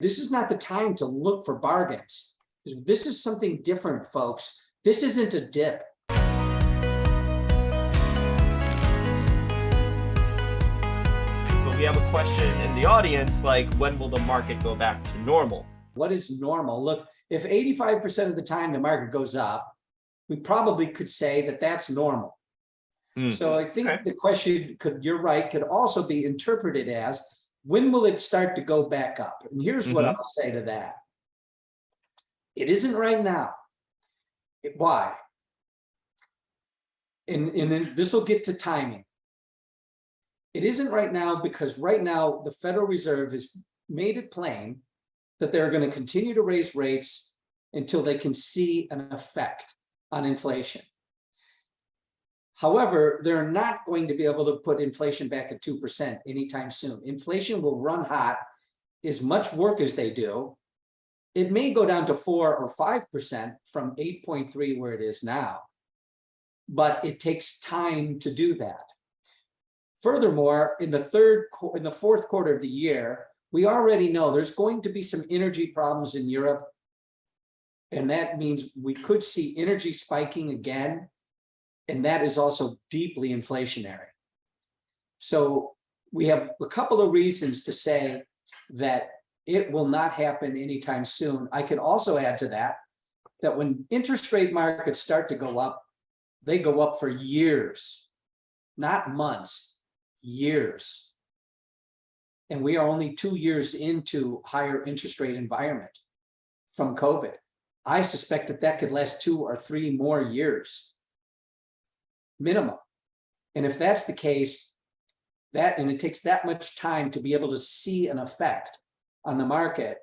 This is not the time to look for bargains. This is something different, folks. This isn't a dip. So we have a question in the audience, like, when will the market go back to normal? What is normal? Look, if 85% of the time the market goes up, we probably could say that that's normal. So I think the question you're right, could also be interpreted as, when will it start to go back up? And here's what I'll say to that. It isn't right now. Why? And then this will get to timing. It isn't right now because right now the Federal Reserve has made it plain that they're going to continue to raise rates until they can see an effect on inflation. However, they're not going to be able to put inflation back at 2% anytime soon. Inflation will run hot. As much work as they do, it may go down to 4 or 5% from 8.3 where it is now, but it takes time to do that. Furthermore, in the fourth quarter of the year, we already know there's going to be some energy problems in Europe, and that means we could see energy spiking again. And that is also deeply inflationary. So we have a couple of reasons to say that it will not happen anytime soon. I can also add to that, that when interest rate markets start to go up, they go up for years, not months, years. And we are only 2 years into higher interest rate environment from COVID. I suspect that that could last 2 or 3 more years. Minimum. And if that's the case, and it takes that much time to be able to see an effect on the market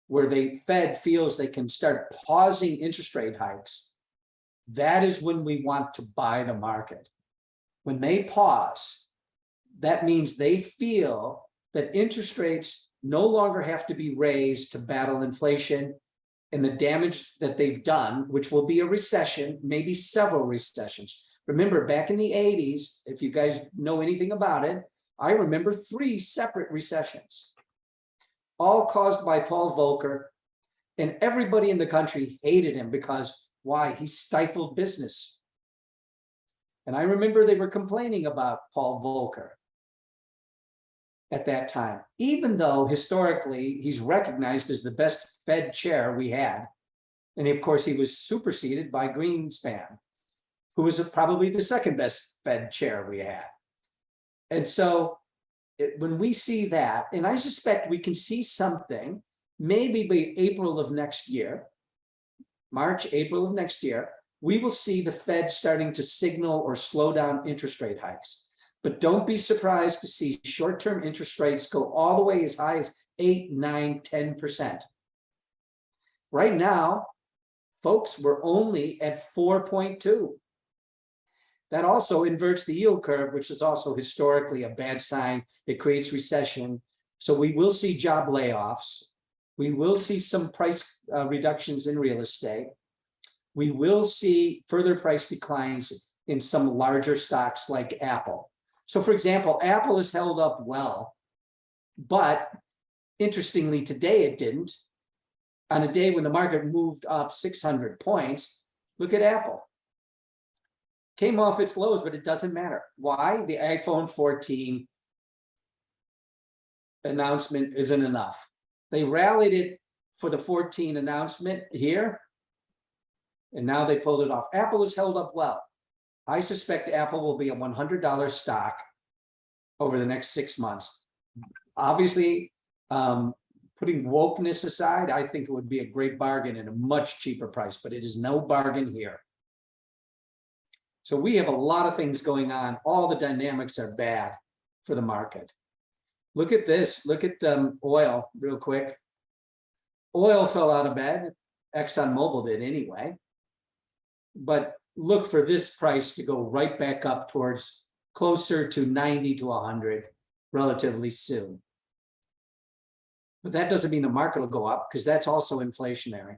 where the Fed feels they can start pausing interest rate hikes, that is when we want to buy the market. When they pause, that means they feel that interest rates no longer have to be raised to battle inflation and the damage that they've done, which will be a recession, maybe several recessions. Remember, back in the 80s, if you guys know anything about it, I remember 3 separate recessions, all caused by Paul Volcker, and everybody in the country hated him because, why? He stifled business. And I remember they were complaining about Paul Volcker at that time, even though historically he's recognized as the best Fed chair we had. And of course, he was superseded by Greenspan, who was probably the second best Fed chair we had. And so when we see that, and I suspect we can see something, maybe by April of next year, March, April of next year, we will see the Fed starting to signal or slow down interest rate hikes. But don't be surprised to see short-term interest rates go all the way as high as 8, 9, 10%. Right now, folks, we're only at 4.2. That also inverts the yield curve, which is also historically a bad sign. It creates recession. So we will see job layoffs. We will see some price reductions in real estate. We will see further price declines in some larger stocks like Apple. So for example, Apple has held up well, but interestingly, today it didn't. On a day when the market moved up 600 points, look at Apple. Came off its lows, but it doesn't matter. Why? The iPhone 14 announcement isn't enough. They rallied it for the 14 announcement here, and now they pulled it off. Apple has held up well. I suspect Apple will be a $100 stock over the next 6 months. Obviously, putting wokeness aside, I think it would be a great bargain at a much cheaper price, but it is no bargain here. So we have a lot of things going on. All the dynamics are bad for the market. Look at this. Look at oil real quick. Oil fell out of bed. ExxonMobil did anyway. But look for this price to go right back up towards closer to 90 to 100 relatively soon. But that doesn't mean the market will go up, because that's also inflationary.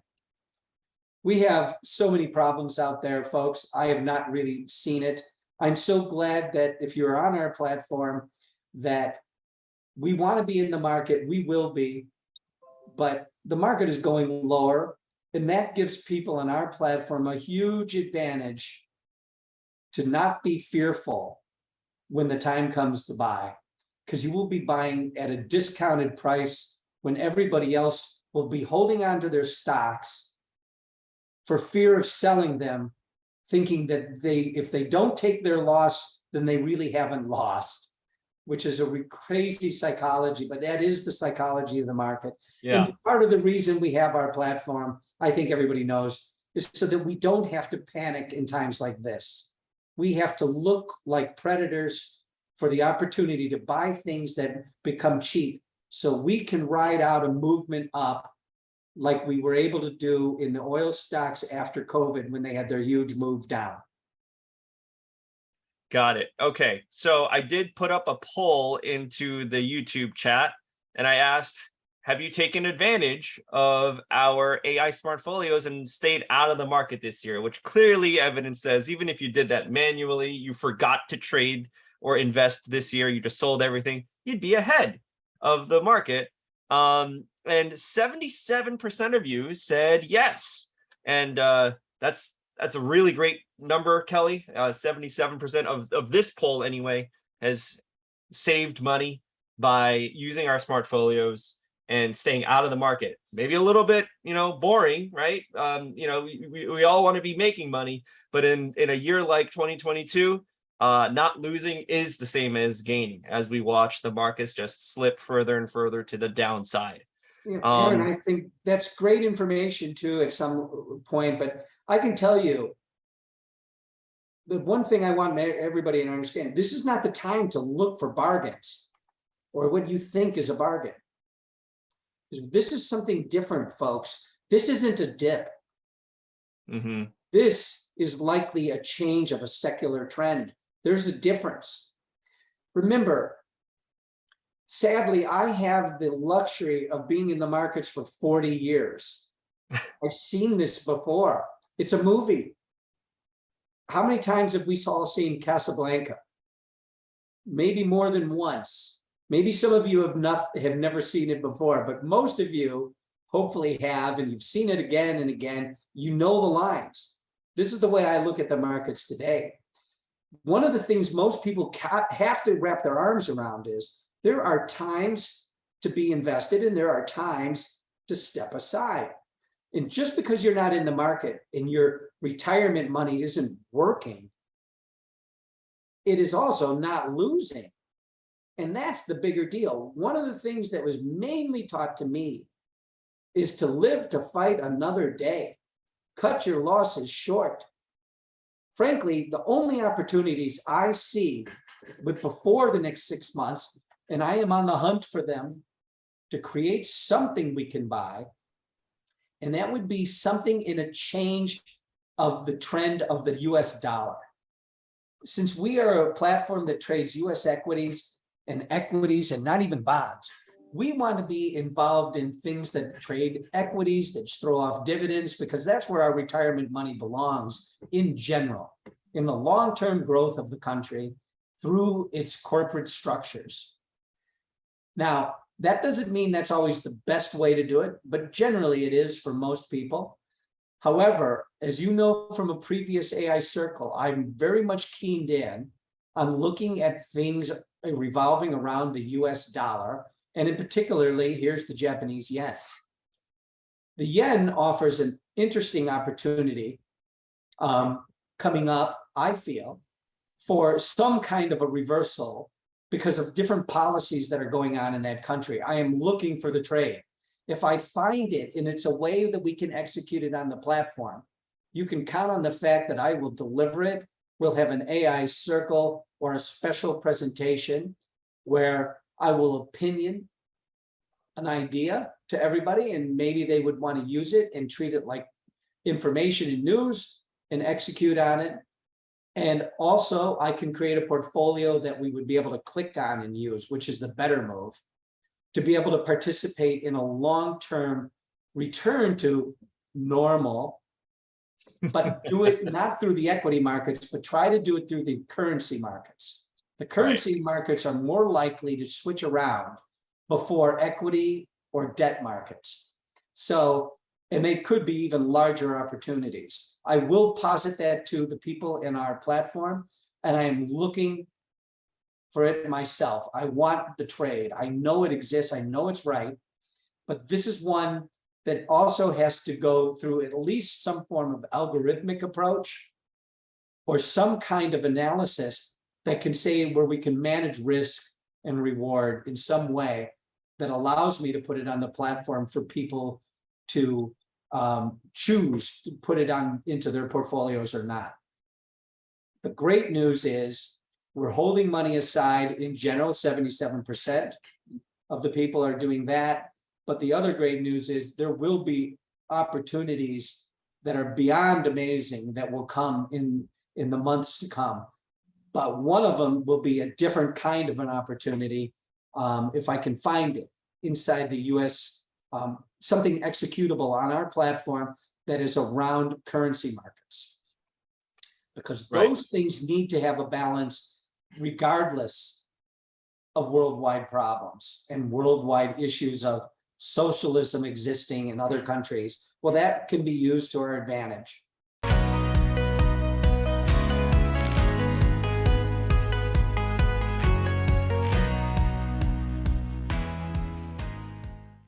We have so many problems out there, folks. I have not really seen it. I'm so glad that if you're on our platform, that we want to be in the market, we will be. but the market is going lower, and that gives people on our platform a huge advantage to not be fearful when the time comes to buy, because you will be buying at a discounted price when everybody else will be holding on to their stocks for fear of selling them, thinking that if they don't take their loss, then they really haven't lost, which is a crazy psychology, but that is the psychology of the market. Yeah. And part of the reason we have our platform, I think everybody knows, is so that we don't have to panic in times like this. We have to look like predators for the opportunity to buy things that become cheap, so we can ride out a movement up like we were able to do in the oil stocks after COVID when they had their huge move down. Got it. Okay. So I did put up a poll into the YouTube chat, and I asked, have you taken advantage of our AI smartfolios and stayed out of the market this year? Which clearly evidence says, even if you did that manually, you forgot to trade or invest this year, you just sold everything, you'd be ahead of the market. And 77% of you said yes. And that's a really great number, Kelly. 77% of this poll anyway has saved money by using our smartfolios and staying out of the market. Maybe a little bit, boring, right? We all want to be making money, but in a year like 2022, not losing is the same as gaining, as we watch the markets just slip further and further to the downside. Yeah, Aaron, I think that's great information too at some point, but I can tell you the one thing I want everybody to understand, this is not the time to look for bargains or what you think is a bargain. This is something different, folks. This isn't a dip. Mm-hmm. This is likely a change of a secular trend. There's a difference. Remember, sadly, I have the luxury of being in the markets for 40 years. I've seen this before. It's a movie. How many times have we all seen Casablanca? Maybe more than once. Maybe some of you have never seen it before, but most of you hopefully have, and you've seen it again and again. You know the lines. This is the way I look at the markets today. One of the things most people have to wrap their arms around is there are times to be invested and there are times to step aside. And just because you're not in the market and your retirement money isn't working, it is also not losing. And that's the bigger deal. One of the things that was mainly taught to me is to live to fight another day. Cut your losses short. Frankly, the only opportunities I see before the next 6 months, and I am on the hunt for them to create something we can buy, and that would be something in a change of the trend of the US dollar. Since we are a platform that trades US equities and not even bonds, we want to be involved in things that trade equities, that throw off dividends, because that's where our retirement money belongs in general, in the long-term growth of the country through its corporate structures. Now, that doesn't mean that's always the best way to do it, but generally it is for most people. However, as you know from a previous AI circle, I'm very much keyed in on looking at things revolving around the US dollar, and in particularly, here's the Japanese yen. The yen offers an interesting opportunity coming up, I feel, for some kind of a reversal because of different policies that are going on in that country. I am looking for the trade. If I find it and it's a way that we can execute it on the platform, you can count on the fact that I will deliver it. We'll have an AI circle or a special presentation where I will opinion an idea to everybody, and maybe they would want to use it and treat it like information and news and execute on it. And also I can create a portfolio that we would be able to click on and use, which is the better move, to be able to participate in a long-term return to normal, but do it not through the equity markets, but try to do it through the currency markets. The currency markets are more likely to switch around before equity or debt markets. So, and they could be even larger opportunities. I will posit that to the people in our platform, and I am looking for it myself. I want the trade. I know it exists. I know it's right. But this is one that also has to go through at least some form of algorithmic approach or some kind of analysis that can say where we can manage risk and reward in some way that allows me to put it on the platform for people to choose to put it on into their portfolios or not. The great news is we're holding money aside in general. 77% of the people are doing that. But the other great news is there will be opportunities that are beyond amazing that will come in the months to come. But one of them will be a different kind of an opportunity, if I can find it inside the US, something executable on our platform that is around currency markets. Because those things need to have a balance regardless of worldwide problems and worldwide issues of socialism existing in other countries. Well, that can be used to our advantage.